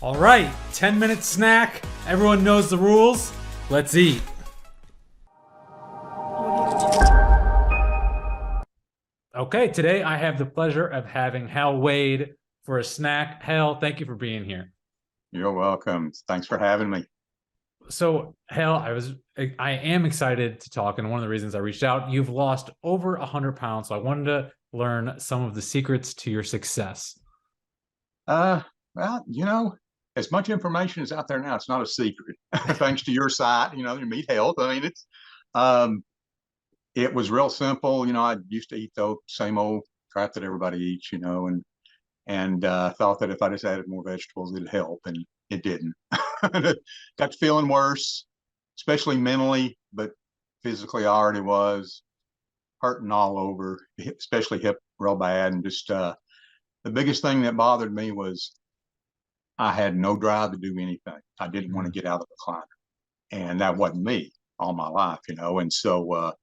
All right, 10-minute snack. Everyone knows the rules. Let's eat. Okay, today I have the pleasure of having Hal Wade for a snack. Hal, thank you for being here. You're welcome. Thanks for having me. So, Hal, I am excited to talk, and one of the reasons I reached out, you've lost over 100 pounds, so I wanted to learn some of the secrets to your success. Well, as much information is out there now, it's not a secret. Thanks to your site, your Meat Health. I mean, it was real simple. I used to eat the same old crap that everybody eats, and thought that if I just added more vegetables, it'd help, and it didn't. Got to feeling worse, especially mentally, but physically I already was hurting all over, especially hip real bad, and just the biggest thing that bothered me was I had no drive to do anything. I didn't want to get out of the recliner, and that wasn't me all my life, And so, of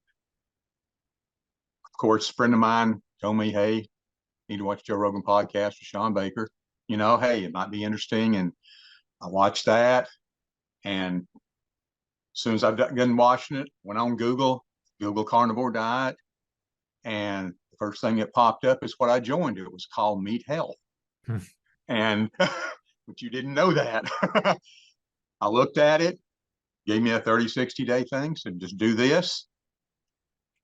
course, a friend of mine told me, "Hey, you need to watch Joe Rogan podcast with Shawn Baker. Hey, it might be interesting." And I watched that, and as soon as I got done watching it, went on Google Carnivore Diet, and the first thing that popped up is what I joined. It was called Meat Health, and but you didn't know that. I looked at it, gave me a 30, 60-day thing, said, just do this.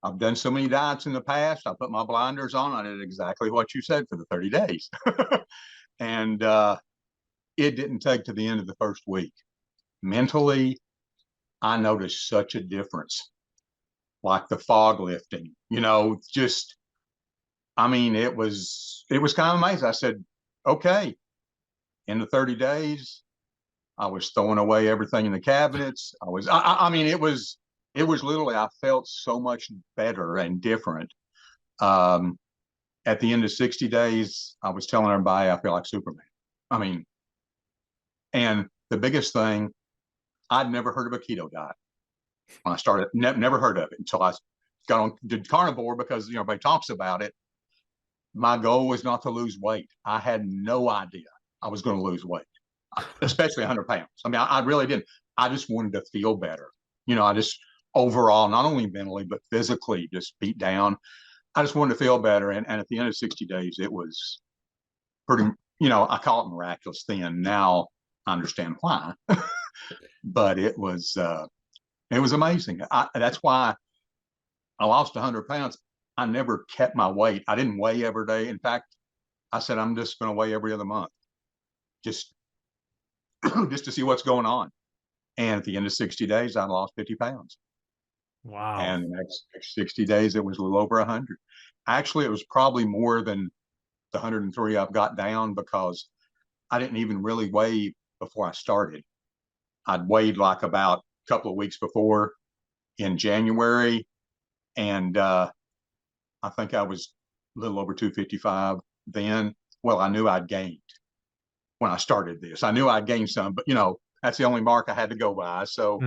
I've done so many diets in the past. I put my blinders on. I did exactly what you said for the 30 days. And it didn't take to the end of the first week. Mentally, I noticed such a difference, like the fog lifting, it was kind of amazing. I said, okay, in the 30 days, I was throwing away everything in the cabinets. It was literally, I felt so much better and different. At the end of 60 days, I was telling everybody I feel like Superman. And the biggest thing, I'd never heard of a keto diet when I started. Never heard of it until I got on did carnivore because everybody talks about it. My goal was not to lose weight. I had no idea I was going to lose weight, especially 100 pounds. I really didn't. I just wanted to feel better. I just overall, not only mentally, but physically just beat down. I just wanted to feel better. And at the end of 60 days, it was pretty, I call it miraculous then. Now I understand why, but it was amazing. That's why I lost 100 pounds. I never kept my weight. I didn't weigh every day. In fact, I said, I'm just going to weigh every other month, just to see what's going on. And at the end of 60 days, I lost 50 pounds. Wow. And the next 60 days, it was a little over 100. Actually, it was probably more than the 103 I've got down because I didn't even really weigh before I started. I'd weighed like about a couple of weeks before in January. And I think I was a little over 255 then. Well, I knew I'd gained when I started this. I knew I'd gained some, but that's the only mark I had to go by. So,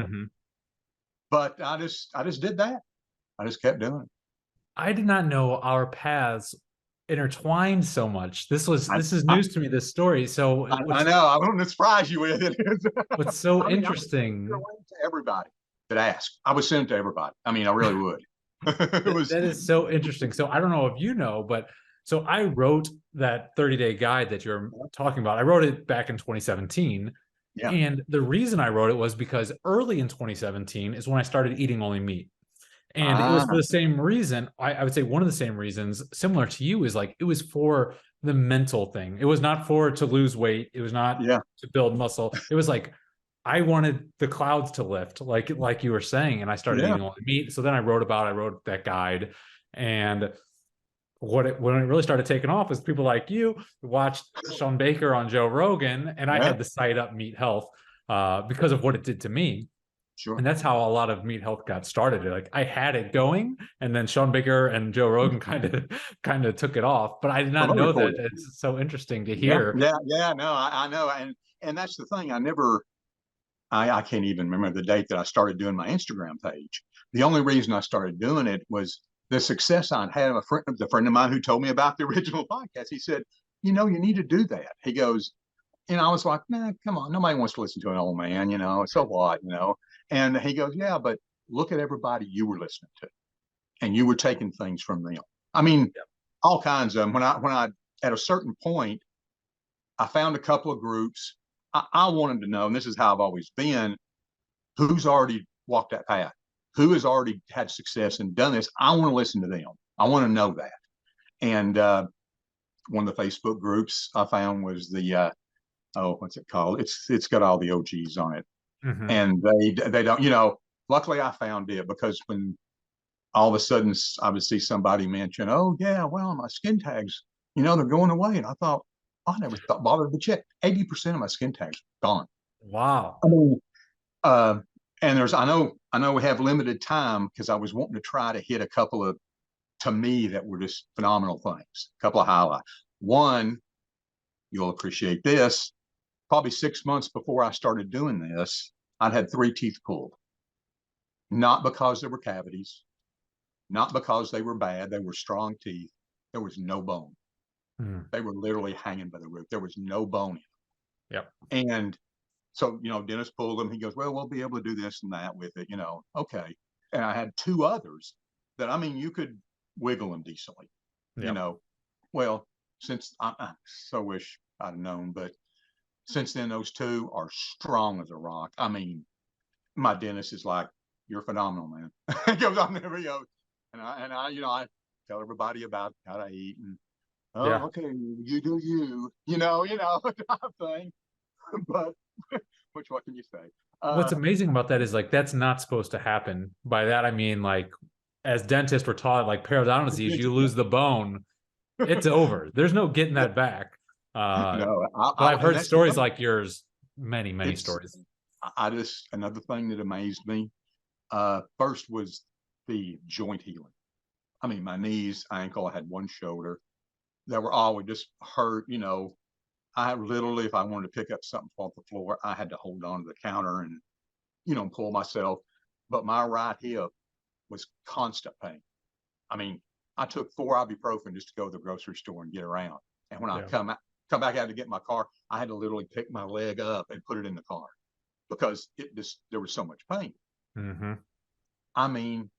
but I just did that. I just kept doing it. I did not know our paths intertwined so much. This is news to me, this story. So I know. I want to surprise you with it. What's so interesting to everybody that asked. I would send it to everybody. I really would. That is so interesting. So I don't know if you know, but so I wrote that 30-day guide that you're talking about. I wrote it back in 2017. Yeah. And the reason I wrote it was because early in 2017 is when I started eating only meat. And it was for the same reason. I would say one of the same reasons, similar to you, is like it was for the mental thing. It was not to lose weight. It was not to build muscle. It was like I wanted the clouds to lift, like you were saying, and I started eating only meat. So then I wrote that guide, and when it really started taking off is people like you watched Shawn Baker on Joe Rogan, and I had the site up Meat Health because of what it did to me. Sure. And that's how a lot of Meat Health got started. Like I had it going, and then Shawn Baker and Joe Rogan kind of took it off. But I did not know that. It's so interesting to hear. No, I know, and that's the thing. I can't even remember the date that I started doing my Instagram page. The only reason I started doing it was the success I'd had. The friend of mine who told me about the original podcast, he said, you need to do that. He goes, And I was like, nah, come on, nobody wants to listen to an old man, so what, And he goes, yeah, but look at everybody you were listening to, and you were taking things from them. I mean, Yep. all kinds of them. When I at a certain point, I found a couple of groups. I wanted to know, and this is how I've always been, who's already walked that path, who has already had success and done this. I want to listen to them. I want to know that. And one of the Facebook groups I found was the what's it called? It's got all the OGs on it, Mm-hmm. and they don't. Luckily, I found it because when all of a sudden I would see somebody mention, "Oh yeah, well my skin tags, they're going away," and I thought, I never thought bothered to check. 80% of my skin tags gone. Wow. I mean, uh, and I know we have limited time because I was wanting to try to hit a couple of, to me, that were just phenomenal things. A couple of highlights. One, you'll appreciate this. Probably 6 months before I started doing this, I'd had 3 teeth pulled. Not because there were cavities, not because they were bad. They were strong teeth. There was no bone. Mm. They were literally hanging by the roof. There was no bone Yep. in them. And so, Dennis pulled them. He goes, well, we'll be able to do this and that with it, okay. And I had 2 others that, I mean, you could wiggle them decently, you Yep. know. Well, since I so wish I'd known, but since then, those 2 are strong as a rock. I mean, my dentist is like, you're phenomenal, man. He goes, I'll never go. And I, I tell everybody about how to eat and, oh, Yeah. okay, you do you, type thing. But which, what can you say? What's amazing about that is like that's not supposed to happen. By that I mean like as dentists we're taught like periodontal disease, you lose the bone, it's over. There's no getting that back. Uh, No, but I've and heard that's stories another. like yours, many, many It's stories. I just another thing that amazed me. First was the joint healing. I mean, my knees, ankle, I had one shoulder that were all would just hurt. I literally, if I wanted to pick up something off the floor, I had to hold on to the counter and pull myself. But my right hip was constant pain. I mean, I took 4 ibuprofen just to go to the grocery store and get around. And when I Yeah. come back out to get my car, I had to literally pick my leg up and put it in the car because there was so much pain. Mm-hmm. I mean,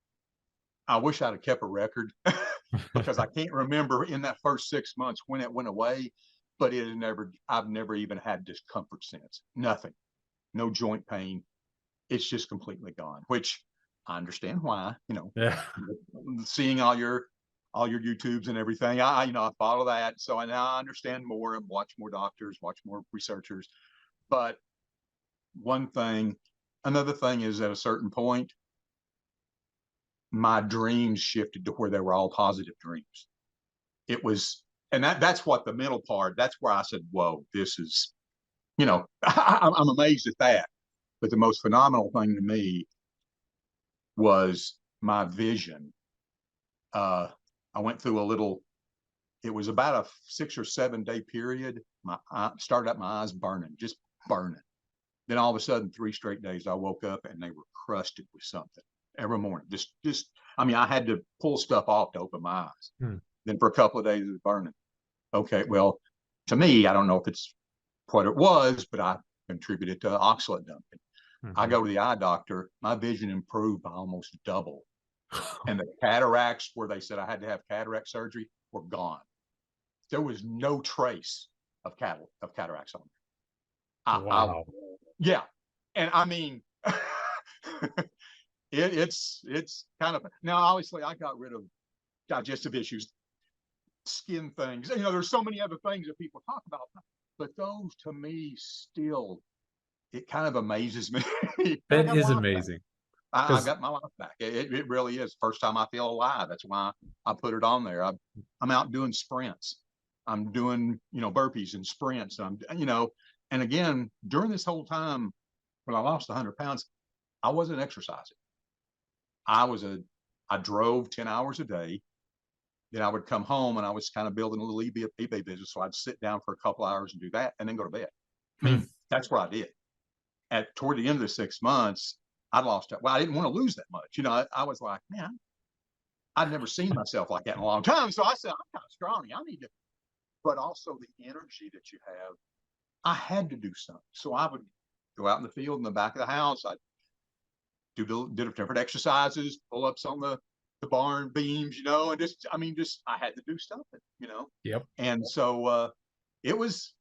I wish I'd have kept a record because I can't remember in that first 6 months when it went away, but I've never even had discomfort since. Nothing, no joint pain. It's just completely gone, which I understand why, Yeah. seeing all your YouTubes and everything. I follow that. So now I understand more and watch more doctors, watch more researchers. But another thing is at a certain point, my dreams shifted to where they were all positive dreams. It was, and that's what the mental part, that's where I said, whoa, this is, I'm amazed at that. But the most phenomenal thing to me was my vision. Uh, I went through it was about a 6 or 7 day period. I started out my eyes burning, just burning. Then all of a sudden, 3 straight days, I woke up and they were crusted with something every morning. I mean, I had to pull stuff off to open my eyes. Hmm. Then for a couple of days, it was burning. Okay, well, to me, I don't know if it's what it was, but I contributed to oxalate dumping. I Mm-hmm. go to the eye doctor, my vision improved by almost double. And the cataracts, where they said I had to have cataract surgery, were gone. There was no trace of cataracts on me. Wow. Yeah, and I mean, it's kind of, now. Obviously, I got rid of digestive issues, skin things. There's so many other things that people talk about, but those to me still, it kind of amazes me. I That got is life back. amazing. I Because got my life back. It really is. First time I feel alive. That's why I put it on there. I'm out doing sprints. I'm doing, burpees and sprints. And again, during this whole time when I lost 100 pounds, I wasn't exercising. I drove 10 hours a day. Then I would come home and I was kind of building a little eBay business. So I'd sit down for a couple hours and do that and then go to bed. I hmm. mean, that's what I did. Toward the end of the 6 months, I lost it. Well, I didn't want to lose that much. I was like, man, I'd never seen myself like that in a long time. So I said, I'm kind of scrawny. I need to, but also the energy that you have. I had to do something. So I would go out in the field in the back of the house. I'd did different exercises, pull ups on the barn beams, and just I had to do something. Yep. And so it was.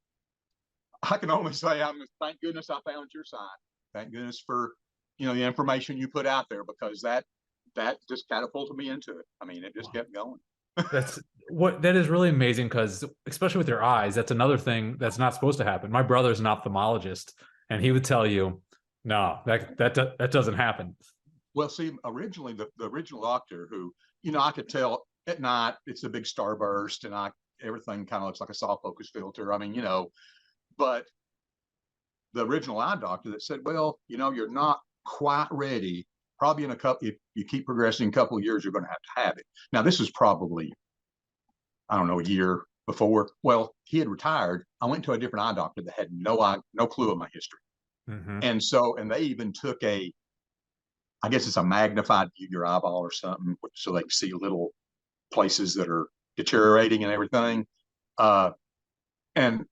I can only say thank goodness I found your site. Thank goodness for the information you put out there, because that just catapulted me into it. I mean, it just kept going. That is really amazing, because especially with your eyes, that's another thing that's not supposed to happen. My brother's an ophthalmologist, and he would tell you, no, that doesn't happen. Well, see, originally the original doctor, who I could tell at night it's a big starburst, and everything kind of looks like a soft focus filter. I mean, but the original eye doctor that said, well, you're not quite ready. Probably in a couple, if you keep progressing, a couple of years, you're going to have it. Now, this was probably, I don't know, a year before. Well, he had retired. I went to a different eye doctor that had no clue of my history. Mm-hmm. And they even took I guess it's a magnified view of your eyeball or something, so they can see little places that are deteriorating and everything. And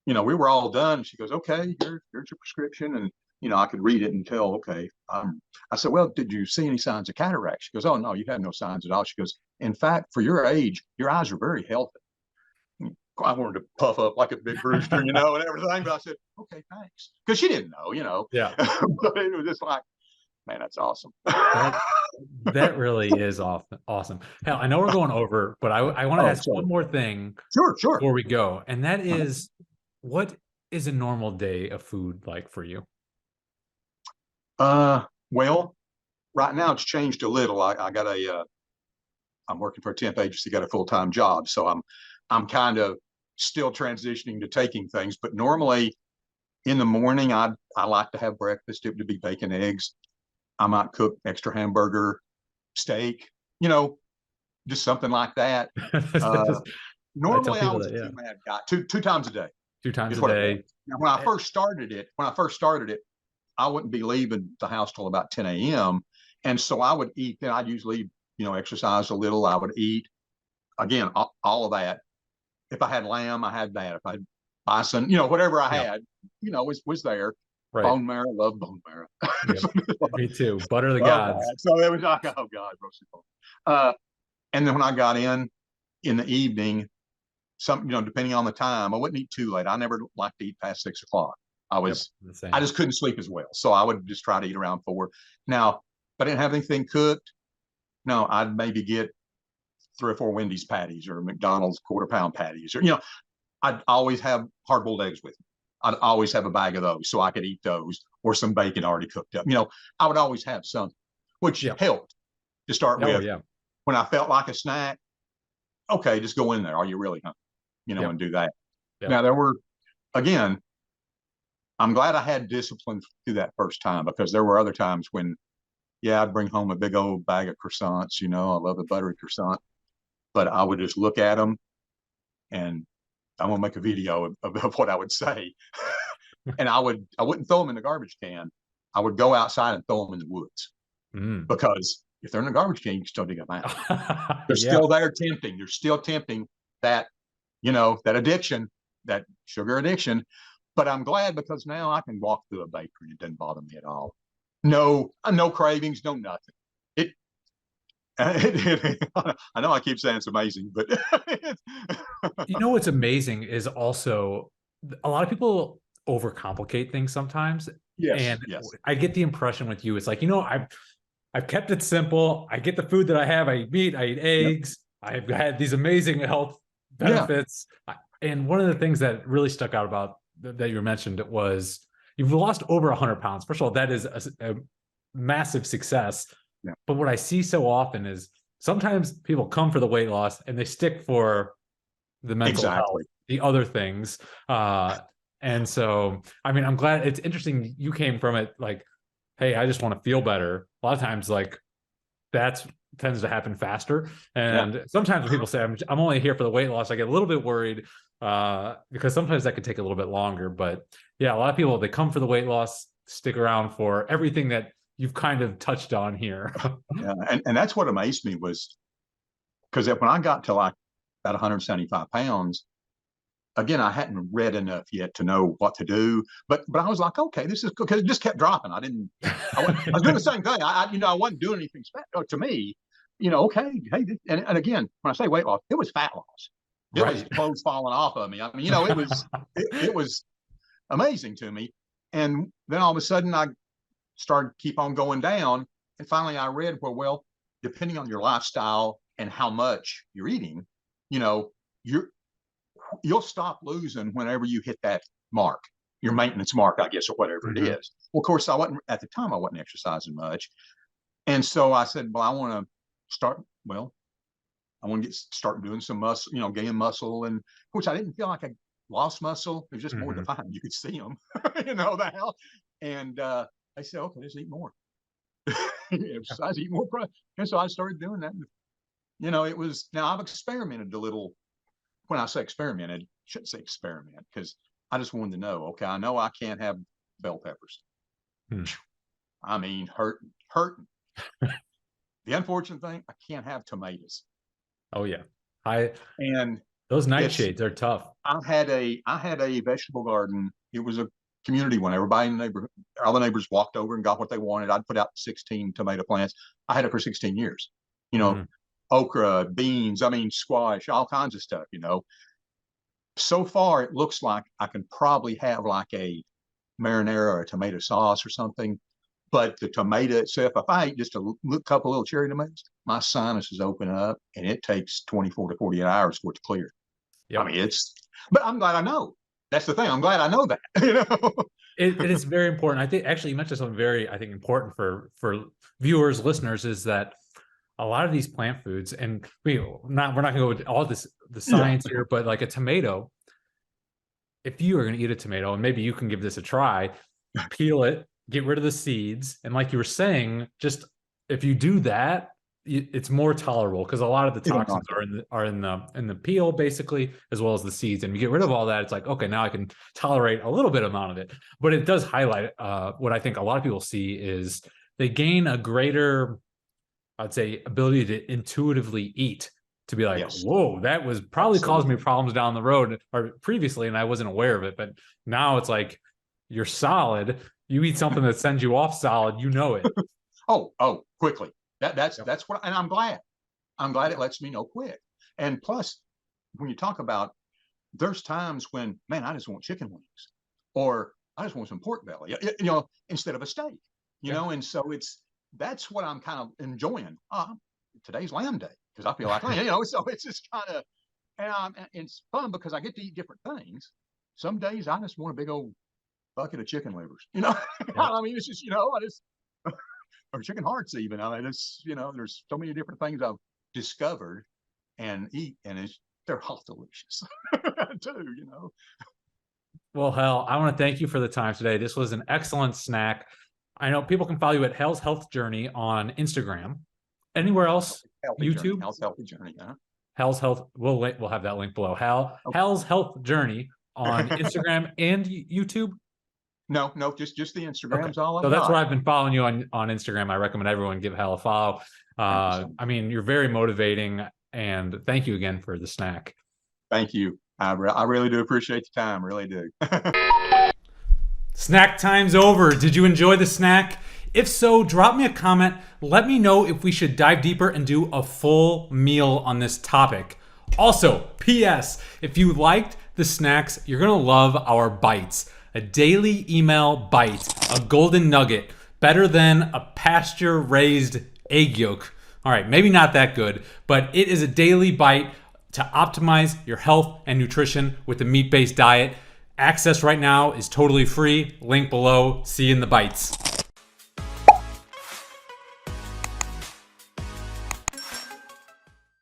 we were all done. She goes, okay, here's your prescription. And, I could read it and tell, okay. I said, well, did you see any signs of cataract? She goes, oh, no, you had no signs at all. She goes, in fact, for your age, your eyes are very healthy. I wanted to puff up like a big rooster, and everything. But I said, okay, thanks. Because she didn't know, Yeah. But it was just like, man, that's awesome. That really is awesome. Hal, I know we're going over, but I want to ask one more thing Sure. Before we go. And that is, what is a normal day of food like for you? Well, right now it's changed a little. I got I'm working for a temp agency, got a full-time job. So I'm kind of still transitioning to taking things, but normally in the morning, I like to have breakfast. It would be bacon, eggs. I might cook extra hamburger, steak, just something like that. Normally I was a two-man guy, two times a day. 2 times a day. Now, when I first started it, I wouldn't be leaving the house till about 10 a.m. And so I would eat. Then I'd usually, exercise a little. I would eat, again, all of that. If I had lamb, I had that. If I had bison, whatever I had, was there. Right. Bone marrow, love bone marrow. Yep. Me too. Butter the gods. So it was like, oh God, roasted bone. And then when I got in the evening, depending on the time, I wouldn't eat too late. I never liked to eat past 6 o'clock. I just couldn't sleep as well. So I would just try to eat around 4. Now, if I didn't have anything cooked, no, I'd maybe get 3 or 4 Wendy's patties or McDonald's quarter-pound patties, or I'd always have hard-boiled eggs with me. I'd always have a bag of those so I could eat those, or some bacon already cooked up. I would always have something, which helped to start with. Yeah. When I felt like a snack, okay, just go in there. Are you really hungry? And do that. Yep. Now, there were, again, I'm glad I had discipline through that first time, because there were other times when, I'd bring home a big old bag of croissants. I love a buttery croissant, but I would just look at them, and I'm gonna make a video of what I would say. And I wouldn't throw them in the garbage can. I would go outside and throw them in the woods, because if they're in the garbage can, you can still dig them out. They're still there tempting. They're still tempting that, that addiction, that sugar addiction. But I'm glad, because now I can walk through a bakery and it doesn't bother me at all. No cravings, no nothing. I know I keep saying it's amazing, but what's amazing is also a lot of people overcomplicate things sometimes. Yes. I get the impression with you, it's like, I've kept it simple. I get the food that I have. I eat meat, I eat eggs. Yep. I've had these amazing health benefits. Yeah. And one of the things that really stuck out about that you mentioned was you've lost over 100 pounds. First of all, that is a massive success. Yeah. But what I see so often is sometimes people come for the weight loss and they stick for the mental health, the other things. And so, I mean, I'm glad. It's interesting you came from it like, hey, I just want to feel better. A lot of times, like, that tends to happen faster. And sometimes when people say, I'm only here for the weight loss, I get a little bit worried because sometimes that could take a little bit longer. But yeah, a lot of people, they come for the weight loss, stick around for everything that you've kind of touched on here. And that's what amazed me, was because when I got to like about 175 pounds, again, I hadn't read enough yet to know what to do, but I was like, okay, this is good, because it just kept dropping. I was doing the same thing. I wasn't doing anything special to me. Okay, hey, and again, when I say weight loss, it was fat loss. It was clothes falling off of me. I mean, it was amazing to me. And then all of a sudden, I started keep on going down, and finally, I read where, well, depending on your lifestyle and how much you're eating, you'll stop losing whenever you hit that mark, your maintenance mark, I guess, or whatever it is. Well, of course, I wasn't exercising much. And so I said, well, I want to start doing some muscle, gain muscle. And of course, I didn't feel like I lost muscle. It was just more defined. You could see them, the hell. And I said, okay, let's eat more. Exercise, eat more. And so I started doing that. It was, now I've experimented a little. When I say experimented, I shouldn't say experiment, because I just wanted to know, okay, I know I can't have bell peppers. I mean, hurting. The unfortunate thing, I can't have tomatoes. Oh yeah. And those nightshades are tough. I had a vegetable garden. It was a community one. Everybody in the neighborhood, all the neighbors walked over and got what they wanted. I'd put out 16 tomato plants. I had it for 16 years. Okra, beans, squash, all kinds of stuff, So far, it looks like I can probably have like a marinara or a tomato sauce or something. But the tomato itself, if I eat just a couple little cherry tomatoes, my sinuses open up, and it takes 24 to 48 hours for it to clear. Yep. But I'm glad I know. That's the thing. I'm glad I know that. It is very important. I think actually you mentioned something very, I think, important for viewers, listeners, is that a lot of these plant foods, and we're not going to go with all the science here, but like a tomato, if you are going to eat a tomato, and maybe you can give this a try, peel it, get rid of the seeds, and like you were saying, just if you do that, it's more tolerable, because a lot of the toxins are in the peel, basically, as well as the seeds. And you get rid of all that, it's like, okay, now I can tolerate a little bit amount of it. But it does highlight what I think a lot of people see is they gain a greater, I'd say, ability to intuitively eat, to be like, whoa, that was probably causing me problems down the road or previously, and I wasn't aware of it. But now it's like, you're solid. You eat something that sends you off solid, it. Quickly. That's what, and I'm glad it lets me know quick. And plus, when you talk about, there's times when, man, I just want chicken wings, or I just want some pork belly, instead of a steak, and so that's what I'm kind of enjoying. Today's lamb day, because I feel like, so it's just kind of, and it's fun because I get to eat different things. Some days I just want a big old bucket of chicken livers, it's just, I just, or chicken hearts even. It's, there's so many different things I've discovered and eat, and they're all delicious too, Well, Hal, I want to thank you for the time today. This was an excellent snack. I know people can follow you at Hal's Health Journey on Instagram. Anywhere else? YouTube? Hal's Healthy Journey. Hal's Health. We'll have that link below. Hal's Health Journey on Instagram and YouTube. No, just the Instagram's all. So that's where I've been following you on Instagram. I recommend everyone give Hal a follow. You're very motivating, and thank you again for the snack. Thank you. I really do appreciate the time. Really do. Snack time's over. Did you enjoy the snack? If so, drop me a comment. Let me know if we should dive deeper and do a full meal on this topic. Also, P.S. if you liked the snacks, you're going to love our bites. A daily email bite, a golden nugget, better than a pasture-raised egg yolk. All right, maybe not that good, but it is a daily bite to optimize your health and nutrition with a meat-based diet. Access right now is totally free. Link below. See you in the bites.